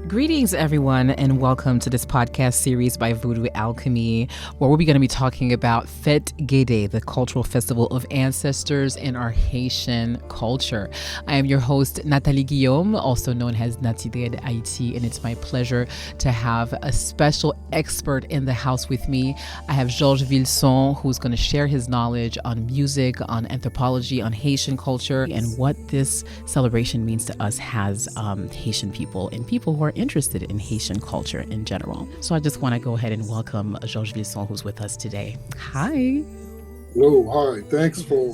Greetings, everyone, and welcome to this podcast series by Vodou Alchemy, where we're going to be talking about Fèt Gede, the cultural festival of ancestors in our Haitian culture. I am your host, Nathalie Guillaume, also known as Natide de Haiti, and it's my pleasure to have a special expert in the house with me. I have Georges Vilson, who's going to share his knowledge on music, on anthropology, on Haitian culture, and what this celebration means to us as Haitian people and people who are interested in Haitian culture in general. So I just want to go ahead and welcome Georges Vilson, who's with us today. Hi. Hello, hi. Thanks for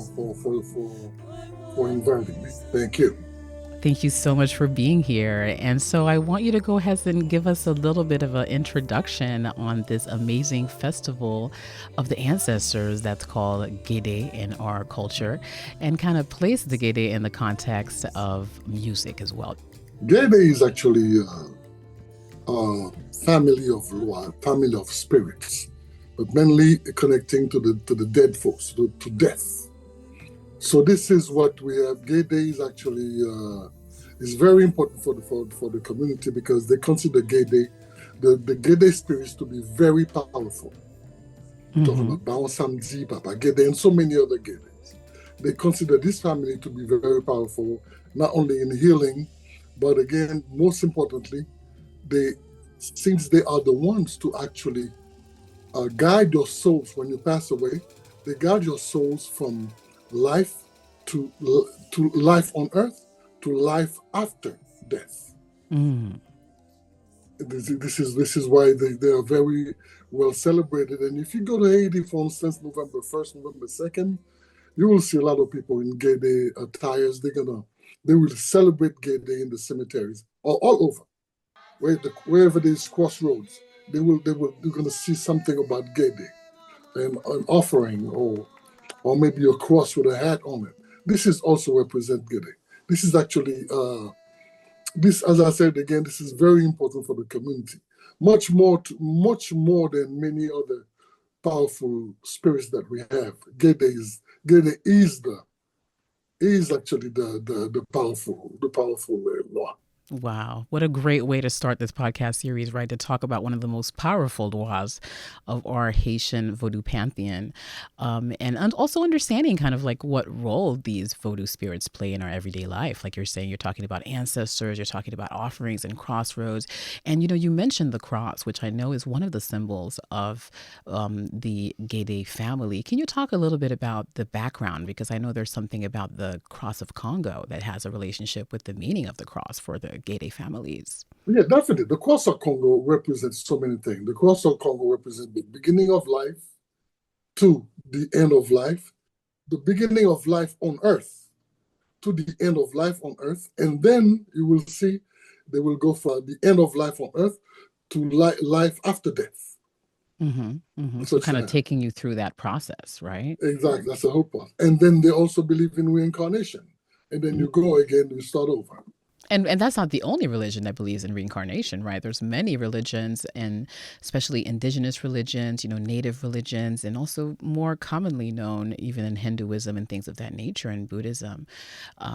inviting me. Thank you. Thank you so much for being here. And so I want you to go ahead and give us a little bit of an introduction on this amazing festival of the ancestors that's called Gede in our culture, and kind of place the Gede in the context of music as well. Gede is actually a family of spirits, but mainly connecting to the dead folks, to death. So this is what we have. Gede is actually is very important for the community because they consider Gede, the Gede spirits, to be very powerful. Talking about Baon Samedi, Papa Gede, and so many other Gedes. They consider this family to be very powerful, not only in healing, but again, most importantly, since they are the ones to actually guide your souls when you pass away, they guide your souls from life to life on earth to life after death. This is why they are very well celebrated. And if you go to Haiti, for instance, November 1st, November 2nd, you will see a lot of people in Gede attires. They will celebrate Gede in the cemeteries all over. Wherever there's crossroads, they're going to see something about Gede, and an offering or maybe a cross with a hat on it. This is also represent Gede. This is actually as I said again, this is very important for the community, much more than many other powerful spirits that we have. Gede is actually the powerful law. Wow. What a great way to start this podcast series, right? To talk about one of the most powerful lois of our Haitian Vodou pantheon. And also understanding kind of like what role these Vodou spirits play in our everyday life. Like you're saying, you're talking about ancestors, you're talking about offerings and crossroads. And, you mentioned the cross, which I know is one of the symbols of the Gede family. Can you talk a little bit about the background? Because I know there's something about the cross of Congo that has a relationship with the meaning of the cross for the Gede families. Yeah, definitely. The cross of Congo represents so many things. The cross of Congo represents the beginning of life to the end of life, the beginning of life on earth to the end of life on earth, and then you will see they will go from the end of life on earth to life after death. So kind of taking you through that process, right? Exactly. That's the whole part. And then they also believe in reincarnation. And then you go again, you start over. And that's not the only religion that believes in reincarnation, right? There's many religions, and especially indigenous religions, native religions, and also more commonly known even in Hinduism and things of that nature, and Buddhism.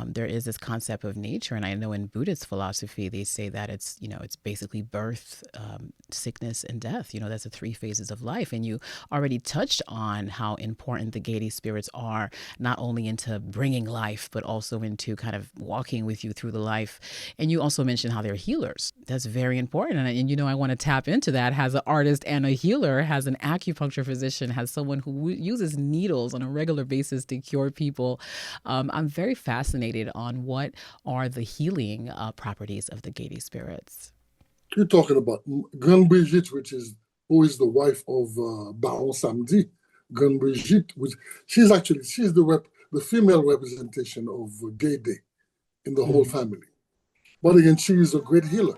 There is this concept of nature. And I know in Buddhist philosophy, they say that it's basically birth, sickness, and death. That's the three phases of life. And you already touched on how important the Gede spirits are, not only into bringing life, but also into kind of walking with you through the life. And you also mentioned how they're healers. That's very important. And I want to tap into that as an artist and a healer, as an acupuncture physician, as someone who uses needles on a regular basis to cure people. I'm very fascinated on what are the healing properties of the Gede spirits. You're talking about Grande Brigitte, who is the wife of Baron Samedi. Grande Brigitte, she's the female representation of Gede in the whole family. But again, she is a great healer.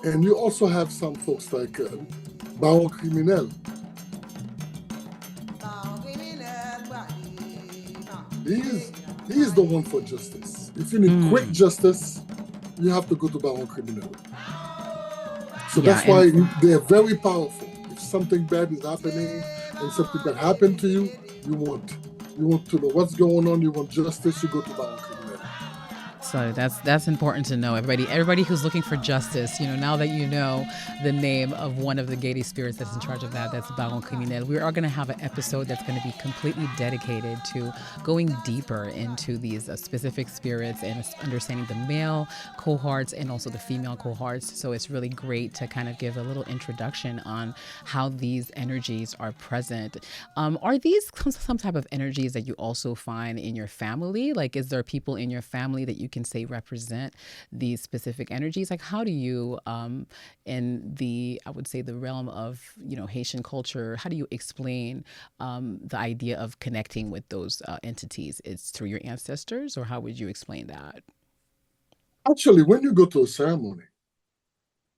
And you also have some folks like Baron Criminel. He is the one for justice. If you need quick justice, you have to go to Baron Criminel. So that's why they're very powerful. If something bad is happening and something bad happened to you, you want to know what's going on, you want justice, you go to Baron Criminel. So that's important to know. Everybody who's looking for justice, now that you know the name of one of the Gede spirits that's in charge of that's Baron Criminel, we are going to have an episode that's going to be completely dedicated to going deeper into these specific spirits and understanding the male cohorts and also the female cohorts. So it's really great to kind of give a little introduction on how these energies are present. Are these some type of energies that you also find in your family? Like, is there people in your family that you can say represent these specific energies? Like, how do you, in I would say the realm of, Haitian culture, how do you explain the idea of connecting with those entities? It's through your ancestors, or how would you explain that? Actually, when you go to a ceremony,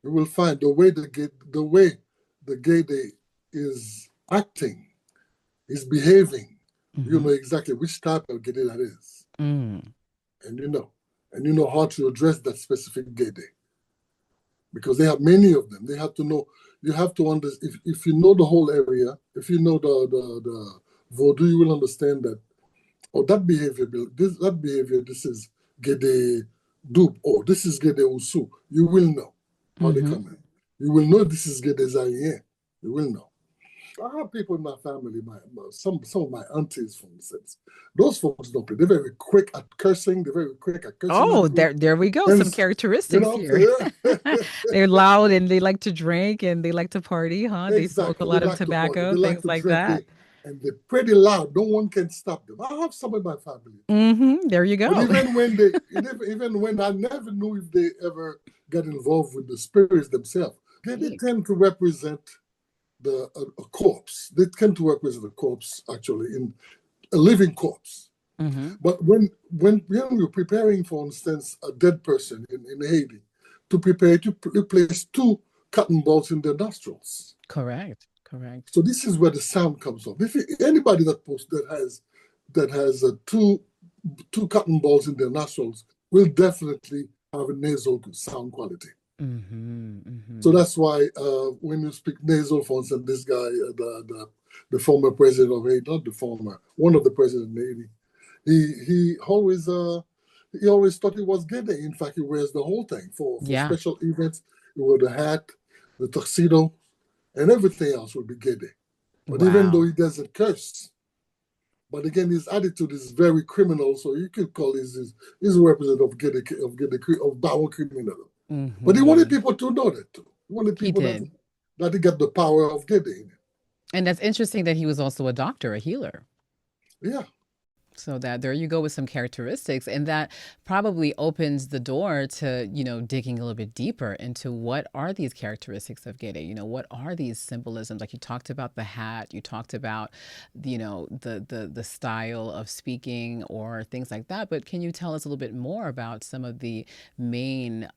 you will find the way the Gede is acting, is behaving. You know exactly which type of Gede that is. And you know how to address that specific Gede. Because they have many of them. They have to know, you have to understand, if you know the whole area, if you know the Vodou, you will understand that, that behavior, this is Gede Dub, this is Gede Usu. You will know how they come in. You will know this is Gede Zayen. You will know. I have people in my family, some of my aunties, for instance. Those folks don't play. They're very quick at cursing. They're very quick at cursing at Oh, you. there we go. And Some you characteristics know here. what I'm saying? They're loud and they like to drink and they like to party, huh? They smoke a Exactly. They lot of like to party. tobacco, They like things to like drink. that. And they're pretty loud. No one can stop them. I have some in my family too. There you But go. even when I never knew if they ever got involved with the spirits themselves, they tend to represent a corpse. They tend to represent a corpse, actually, in a living corpse. But when you're preparing, for instance, a dead person in Haiti, to prepare to place two cotton balls in their nostrils. Correct. So this is where the sound comes from. If anybody that has two cotton balls in their nostrils will definitely have a nasal sound quality. So that's why when you speak nasal, for instance, this guy, the former president of Haiti, not the former, one of the presidents of Haiti, he always thought it was Gede. In fact, he wears the whole thing for special events. He wore the hat, the tuxedo, and everything else would be Gede. But even though he doesn't curse, but again, his attitude is very criminal. So you could call he's a representative of Gede, of Baron Criminal. But he wanted people to know that too. He wanted people that he got the power of Gede in it. And that's interesting that he was also a doctor, a healer. Yeah. So that there you go with some characteristics, and that probably opens the door to, digging a little bit deeper into what are these characteristics of Gede, what are these symbolisms? Like you talked about the hat, you talked about, the style of speaking or things like that. But can you tell us a little bit more about some of the main,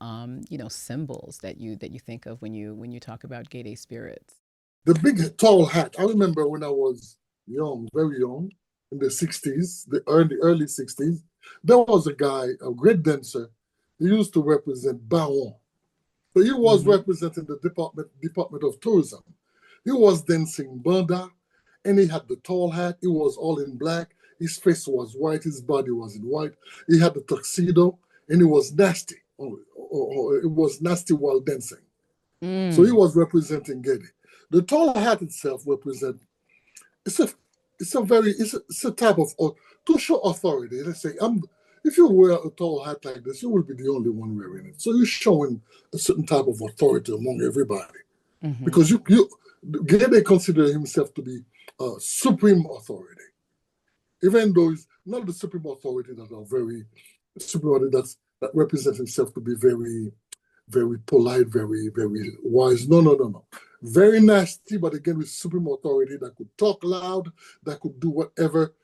symbols that you think of when you talk about Gede spirits? The big tall hat. I remember when I was young, very young, in the 60s, the early 60s, there was a guy, a great dancer. He used to represent Baron. So he was representing the Department of Tourism. He was dancing banda, and he had the tall hat. He was all in black. His face was white. His body was in white. He had the tuxedo, and he was nasty. It was nasty while dancing. So he was representing Gede. The tall hat itself represents, it's a type of, to show authority. Let's say, if you wear a tall hat like this, you will be the only one wearing it. So you're showing a certain type of authority among everybody. Because Gede consider himself to be a supreme authority. Even though he's not the supreme authority that represents himself to be very, very polite, very, very wise. No. Very nasty, but again with supreme authority that could talk loud, that could do whatever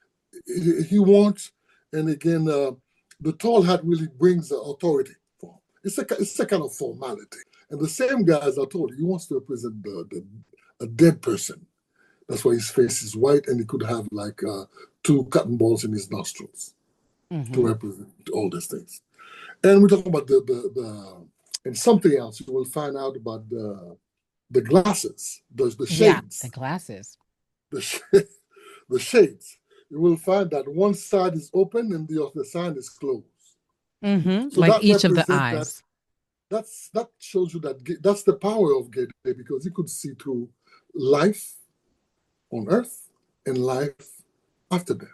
he wants. And again, the tall hat really brings the authority for him. It's a kind of formality. And the same guy, as I told you, he wants to represent a dead person. That's why his face is white, and he could have like two cotton balls in his nostrils to represent all these things. And we're talking about and something else you will find out about the glasses, the shades. Yeah, the glasses. The shades. You will find that one side is open and the other side is closed. Mm-hmm. So Like that each of the represents that. eyes. That shows you that that's the power of Gede, because he could see through life on earth and life after death.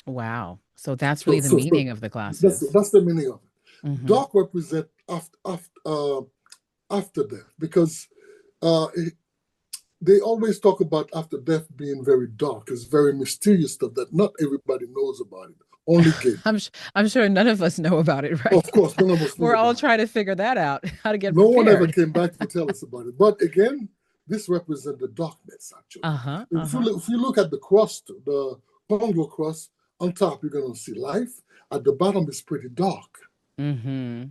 Wow. So that's So really the so so meaning of the that's glasses. that's the meaning of it. Mm-hmm. Dark represent after death, because uh, they always talk about after death being very dark. It's very mysterious stuff that not everybody knows about it. Only Gede. I'm sure none of us know about it, right? Of course, none of us know We're all about it. trying to figure that out, how to get No one ever prepared. came back to tell us about it. But again, this represents the darkness, actually. Uh-huh. If you Uh-huh. look, if you look at the crust, the Congo crust, on top you're going to see life. At the bottom, it's pretty dark. Mm-hmm.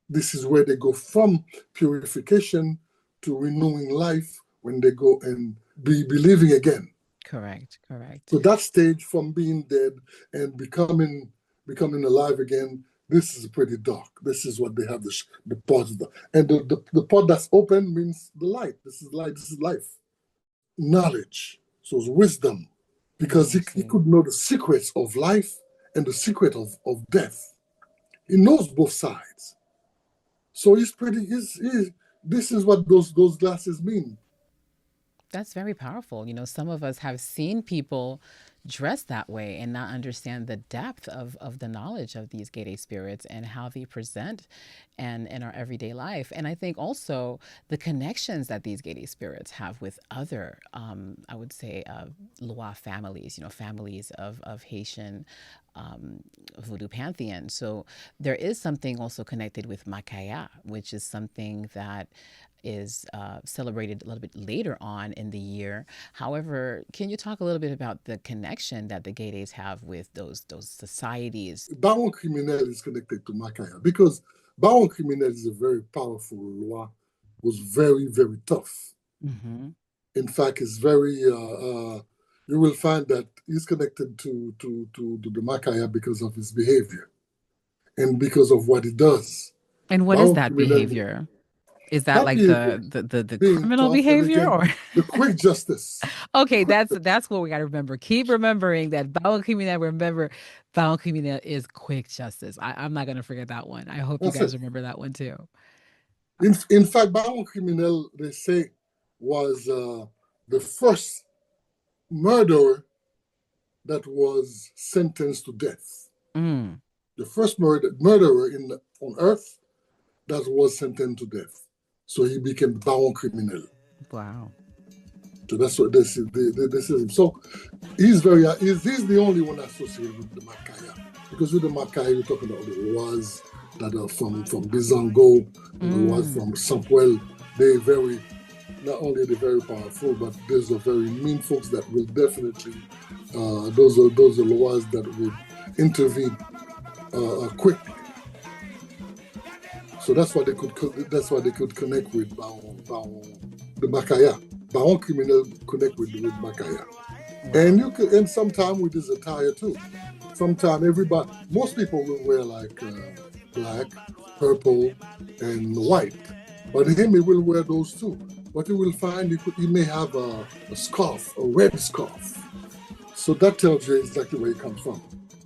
This is where they go from purification to renewing life, when they go and be believing again. Correct. Correct. So that stage from being dead and becoming alive again, this is pretty dark. This is what they have the part of and the part that's open means the light. This is light. This is life, knowledge. So it's wisdom, because I he see. could know the secrets of life and the secret of death. He knows both sides. So this is what those glasses mean. That's very powerful. Some of us have seen people dress that way and not understand the depth of the knowledge of these Gede spirits and how they present and in our everyday life. And I think also the connections that these Gede spirits have with other, I would say, Loa families, families of Haitian voodoo pantheon. So there is something also connected with Makaya, which is something that is celebrated a little bit later on in the year. However, can you talk a little bit about the connection that the Gedes have with those societies? Baron Criminel is connected to Makaya, because Baron Criminel is a very powerful law, was very, very tough. Mm-hmm. In fact, it's very, you will find that he's connected to the Makaya because of his behavior and because of what he does. And what is Baron that Criminel, behavior? Is that that like behavior, the being criminal tough, and behavior, again, or the quick justice. okay, Quick, that's what we got to remember. Keep remembering that Bawal Criminal. Remember, Bawal Criminal is quick justice. I'm not gonna forget that one. I hope you that's guys it. remember that one too. In fact, Baron Criminel, they say, was the first murderer that was sentenced to death. Mm, The first murderer on earth that was sentenced to death. So he became Baron Criminel. wow. So that's what this is. This is him. So he's the only one associated with the Makaya, because with the Makaya you're talking about the Loas that are from Bizango and the Loas Mm, from Sampwell. They very not only are they very powerful, but those are very mean folks that will definitely those are Loas that would intervene quickly. So that's why they could connect with the Makaya. Baron Criminel connect with Makaya. And wow. you could, and sometime with his attire too. Sometime most people will wear like black, purple, and white. But him, he will wear those too. But you will find he may have a scarf, a red scarf. So that tells you exactly where he comes from.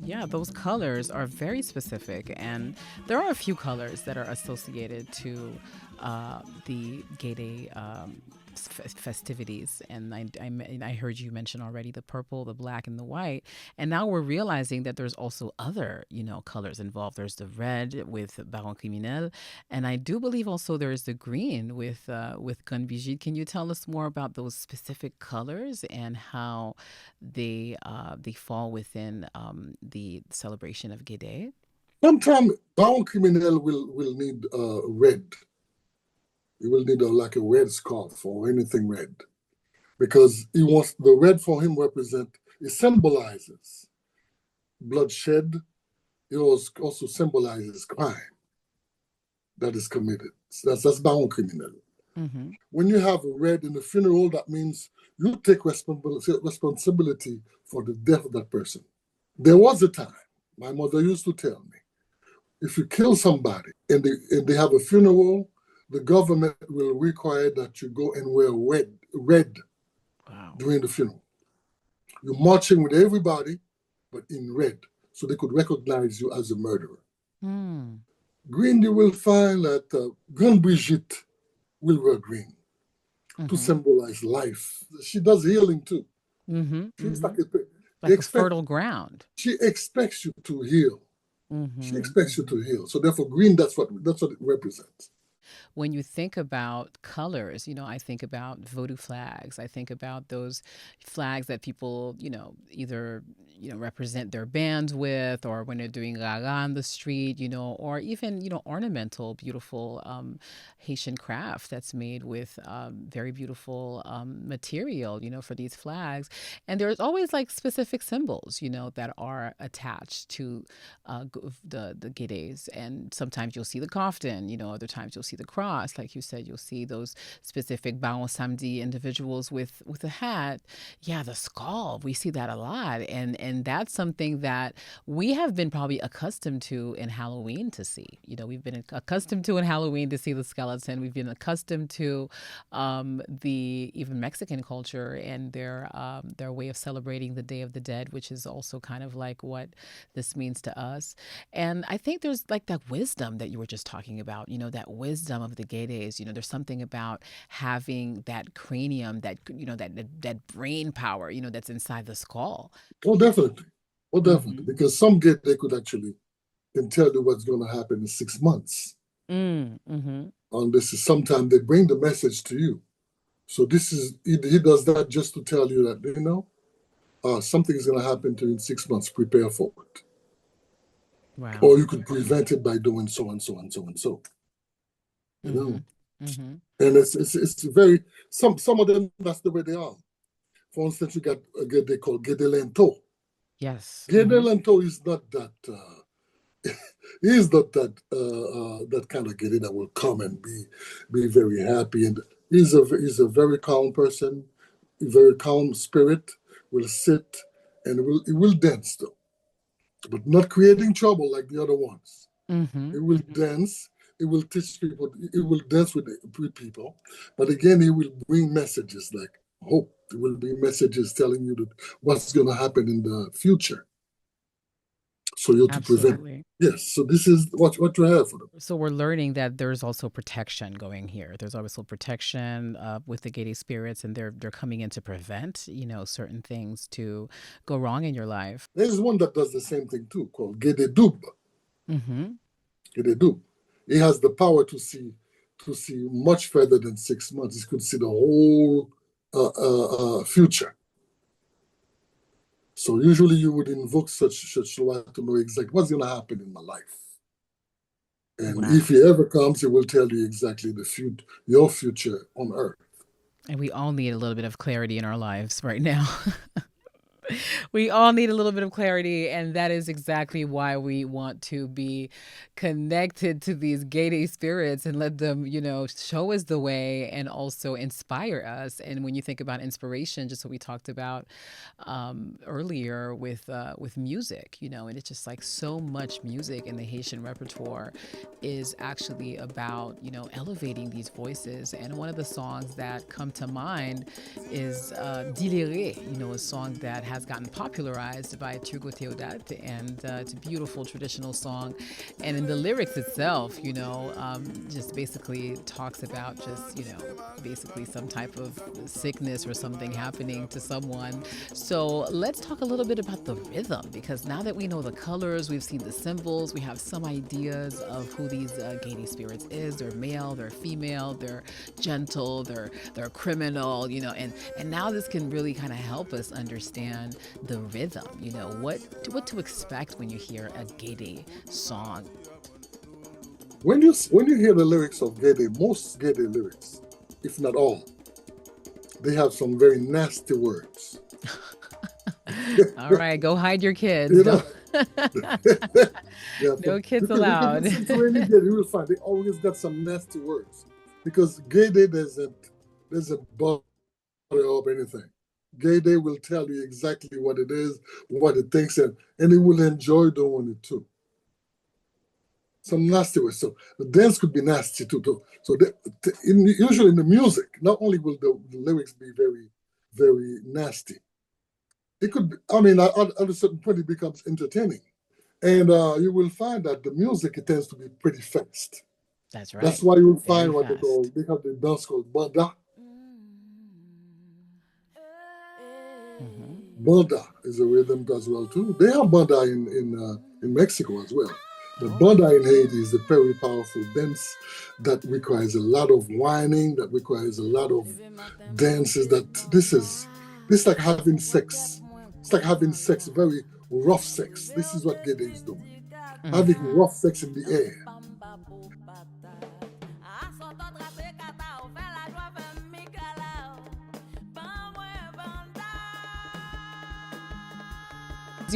Yeah, those colors are very specific, and there are a few colors that are associated to the Gede festivities. And I heard you mention already the purple, the black, and the white. And now we're realizing that there's also other, colors involved. There's the red with Baron Criminel, and I do believe also there is the green with Gun Vigide. Can you tell us more about those specific colors and how they fall within the celebration of Gede? Sometimes Baron Criminel will need red. He will need like a red scarf or anything red, because he wants the red for him it symbolizes bloodshed. It also symbolizes crime that is committed. That's Baron Criminel. Mm-hmm. When you have red in the funeral, that means you take responsibility for the death of that person. There was a time, my mother used to tell me, if you kill somebody and they have a funeral, the government will require that you go and wear red Wow. during the funeral. You're marching with everybody, but in red, so they could recognize you as a murderer. Mm. Green, you will find that Grande Brigitte will wear green to Mm-hmm. symbolize life. She does healing too. Mm-hmm. She's Mm-hmm. like they Like a expect fertile ground. she expects you to heal. She Mm-hmm. expects you to heal. So therefore, green, that's what it represents. When you think about colors, I think about Vodou flags. I think about those flags that people, either, represent their bands with, or when they're doing gaga on the street, or even, ornamental, beautiful Haitian craft that's made with very beautiful material, for these flags. And there's always like specific symbols, that are attached to the Gedes. And sometimes you'll see the kaftan, other times you'll see the cross. Like you said, you'll see those specific Baon Samedi individuals with a hat. Yeah, the skull, we see that a lot. And that's something that we have been probably accustomed to in Halloween to see. We've been accustomed to in Halloween to see the skeleton. We've been accustomed to the even Mexican culture and their way of celebrating the Day of the Dead, which is also kind of like what this means to us. And I think there's like that wisdom that you were just talking about, that wisdom of the gay days. There's something about having that cranium, that brain power, that's inside the skull. Oh, definitely. Oh, definitely. Mm-hmm. Because some get they could actually can tell you what's going to happen in 6 months. Mm-hmm. And this is sometimes they bring the message to you. So this is he does that just to tell you that something is going to happen to you in 6 months. Prepare for it, Wow. or you could prevent it by doing so and so and so and so. You Mm-hmm. know, Mm-hmm. and it's very some of them that's the way they are. For instance, you got a guy they call Gede Lento. Yes. Gede Mm-hmm. Lento is not that. He is not that kind of Gede that will come and be very happy. And he's a very calm person, a very calm spirit. Will sit and he will dance though, but not creating trouble like the other ones. Mm-hmm. He will dance. He will teach people. He will dance with people, but again, he will bring messages like hope. It will be messages telling you that what's going to happen in the future, so you're to prevent. Absolutely. Yes. So this is what you have for them. So we're learning that there's also protection going here. There's also protection with the Gede spirits, and they're coming in to prevent, certain things to go wrong in your life. There's one that does the same thing too, called Gede Dub. Mm-hmm. Gede Dub. He has the power to see much further than 6 months. He could see the whole future. So usually you would invoke such light to know exactly what's going to happen in my life. And if Wow. he ever comes, he will tell you exactly your future on earth. And we all need a little bit of clarity in our lives right now. We all need a little bit of clarity, and that is exactly why we want to be connected to these Gede spirits and let them, show us the way and also inspire us. And when you think about inspiration, just what we talked about earlier with music, and it's just like so much music in the Haitian repertoire is actually about elevating these voices. And one of the songs that come to mind is Dilere, a song that has gotten popularized by Turgo Theodat, and it's a beautiful traditional song. And in the lyrics itself, just basically talks about just, basically some type of sickness or something happening to someone. So let's talk a little bit about the rhythm, because now that we know the colors, we've seen the symbols, we have some ideas of who these Gede spirits is. They're male, they're female, they're gentle, they're criminal, and now this can really kind of help us understand the rhythm, what to expect when you hear a Gede song. When you hear the lyrics of Gede, most Gede lyrics, if not all, they have some very nasty words. All right, go hide your kids. You No, know, yeah, no kids you could allowed. listen to any Gede, you will find they always got some nasty words because Gede doesn't bother up anything. Gede will tell you exactly what it is, what it thinks, and he will enjoy doing it too. Some nasty words. So the dance could be nasty too. So usually in the music, not only will the lyrics be very, very nasty, it could. At a certain point, it becomes entertaining And you will find that the music, it tends to be pretty fast. That's That's right. why you will Very find what fast. they have the dance called banda. Hmm. Banda is a rhythm as well too. They have banda in Mexico as well. But Oh. banda in Haiti is a very powerful dance that requires a lot of whining, that requires a lot of dances. This is like having sex. It's like having sex, very rough sex. This is what Gede is doing. Having Hmm. rough sex in the air.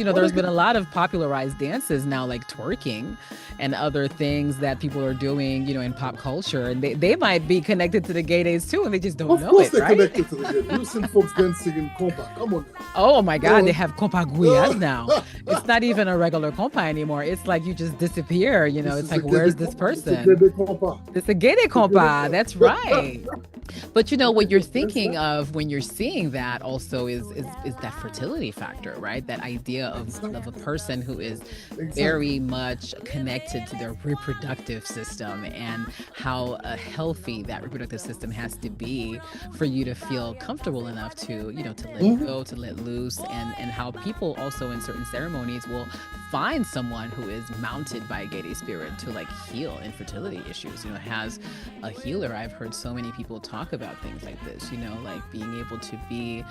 What There's been again? a lot of popularized dances now, like twerking and other things that people are doing, in pop culture. And they might be connected to the gay days too, and they just don't Of know course it, they're right? connected to the Gede. You've seen folks dancing in compa. Come on Oh my God, they now. have compaguyas now. It's not even a regular compa anymore. It's like you just disappear, This It's is a like, Gede where's this compa. It's a person? Gede compa. It's a gay It's a Gede compa. That's compa. right. But Okay, what you're that's thinking right. of when you're seeing that also is that fertility factor, right? That idea of a Exactly. person who is Exactly. very much connected to their reproductive system and how healthy that reproductive system has to be for you to feel comfortable enough to, to let Mhm. go, to let loose, and how people also in certain ceremonies will find someone who is mounted by a Gede spirit to like heal infertility issues. Has a healer. I've heard so many people talk about things like this, like being able to be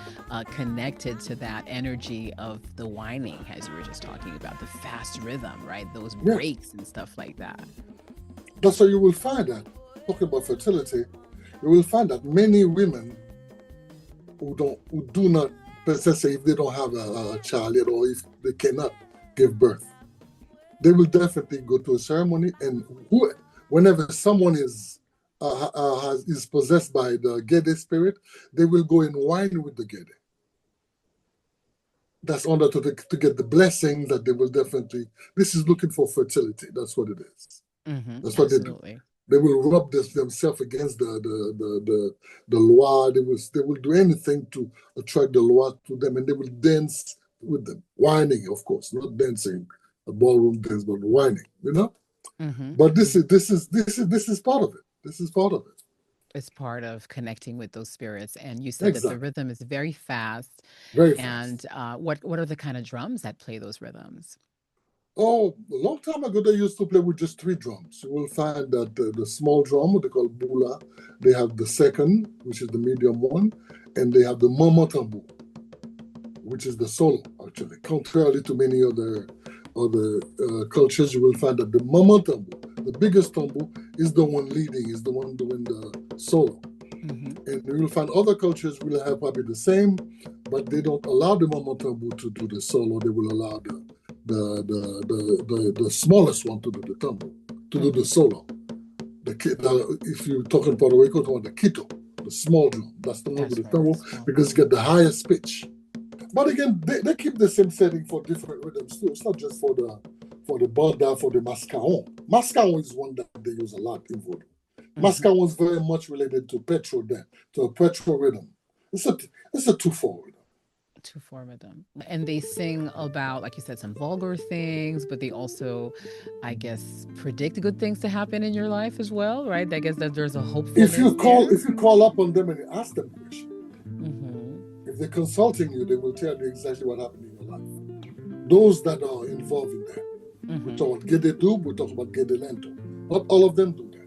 connected to that energy of the whining, as you were just talking about, the fast rhythm, right? Those Yeah, breaks and stuff like that. that's why you will find that. Talking about fertility, you will find that many women who do not, let's say, if they don't have a child yet, or if they cannot give birth, they will definitely go to a ceremony, and whenever someone is possessed by the Gede spirit, they will go and wine with the Gede. That's under to get the blessing that they will definitely. This is looking for fertility. That's what it is. Hmm. That's what they do. Absolutely. They will rub themselves against the loa. They will do anything to attract the loa to them, and they will dance with them, whining, of course, not dancing a ballroom dance, but whining. Hmm. But this is part of it. This is part of it. It's part of connecting with those spirits. And you said that the Exactly. rhythm is very fast. Very And fast. what are the kind of drums that play those rhythms? Oh, a long time ago, they used to play with just three drums. You will find that the small drum, what they call bula, they have the second, which is the medium one, and they have the mama tambour, which is the solo, actually. Contrary to many other cultures, you will find that the mama tambour, the biggest tambour, is the one leading, is the one doing the solo. Hmm. And you will find other cultures will have probably the same, but they don't allow the mama tambour to do the solo. They will allow the smallest one to do the tambour, to do the Hmm. solo. If you're talking Puerto Rico, talking the quito, the small drum. That's the one with That's the right. tambour Small because you drum. get the highest pitch. But again, they keep the same setting for different rhythms too. It's not just for the banda, for the mascaron. Mascaron is one that they use a lot in Vodou. Hmm. Mascaron is very much related to petro dance, to a petro rhythm. It's a it's a twofold. To form of them. And they sing about, like you said, some vulgar things, but they also, I guess, predict good things to happen in your life as well, right? I guess that there's a If hopefulness you call there. if you call up on them and you ask them questions, Hmm. if they're consulting you, they will tell you exactly what happened in your life. Those that are involved in that. We Hmm. talk about Gede Dub, we talk about Gede Lento. Not all of them do that.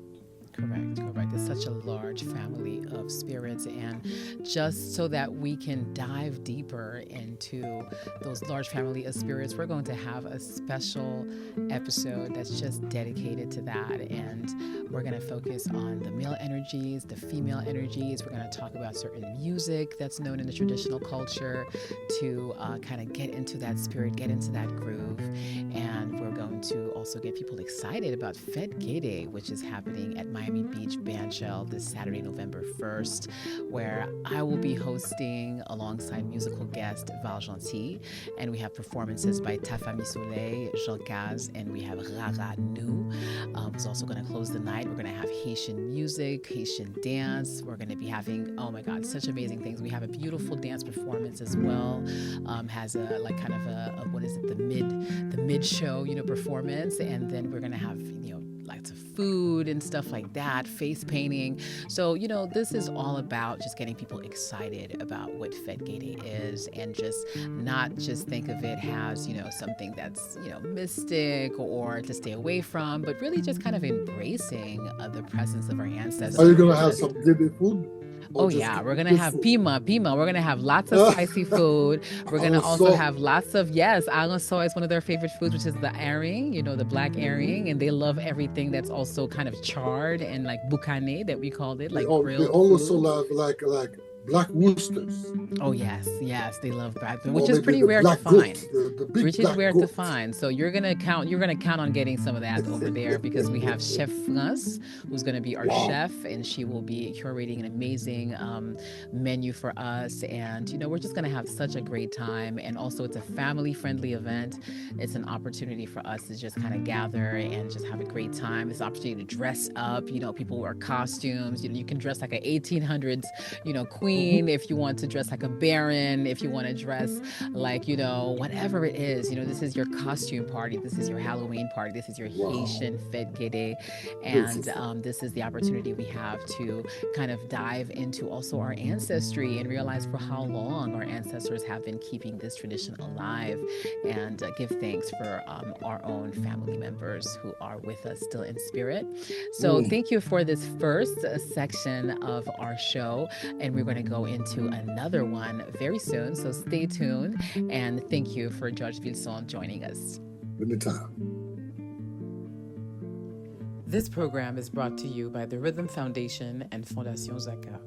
Correct, correct. It's such a large family of spirits. And just so that we can dive deeper into those large family of spirits, we're going to have a special episode that's just dedicated to that. And we're going to focus on the male energies, the female energies. We're going to talk about certain music that's known in the traditional culture to kind of get into that spirit, get into that groove. And we're going to also get people excited about Fèt Gede, which is happening at Miami Beach Band Saint-Michel this Saturday, November 1st, where I will be hosting alongside musical guest Val Gentil. And we have performances by Tafami Soleil, Jean Caz, and we have Rara Nou. Who's also going to close the night. We're going to have Haitian music, Haitian dance. We're going to be having, oh my God, such amazing things. We have a beautiful dance performance as well. Has a like kind of a what is it, the mid show, performance, and then we're going to have, lots of food and stuff like that, face painting. So, this is all about just getting people excited about what Fèt Gede is, and just not just think of it as, something that's, mystic or to stay away from, but really just kind of embracing the presence of our ancestors. Are you going to have some Gede food? Oh yeah, we're gonna have pima. We're gonna have lots of spicy food. We're gonna also have lots of alansoy is one of their favorite foods, which is the herring, the black herring, and they love everything that's also kind of charred and like boucané that we called it, like grilled. They also love like black woosters. Oh yes, they love black, which is pretty rare to find. Which is rare to find. So you're gonna count on getting some of that over there, because we have Chef France, who's gonna be our chef, and she will be curating an amazing menu for us. And we're just gonna have such a great time. And also, it's a family-friendly event. It's an opportunity for us to just kind of gather and just have a great time. It's an opportunity to dress up. People wear costumes. You can dress like an 1800s, queen. If you want to dress like a baron, if you want to dress like, whatever it is, this is your costume party. This is your Halloween party. This is your Haitian Fèt Gede. And this is the opportunity we have to kind of dive into also our ancestry and realize for how long our ancestors have been keeping this tradition alive, and give thanks for our own family members who are with us still in spirit. So thank you for this first section of our show, and we're going to go into another one very soon, so stay tuned, and thank you for Georges Vilson joining us. Anytime. This program is brought to you by the Rhythm Foundation and Fondation Zaka.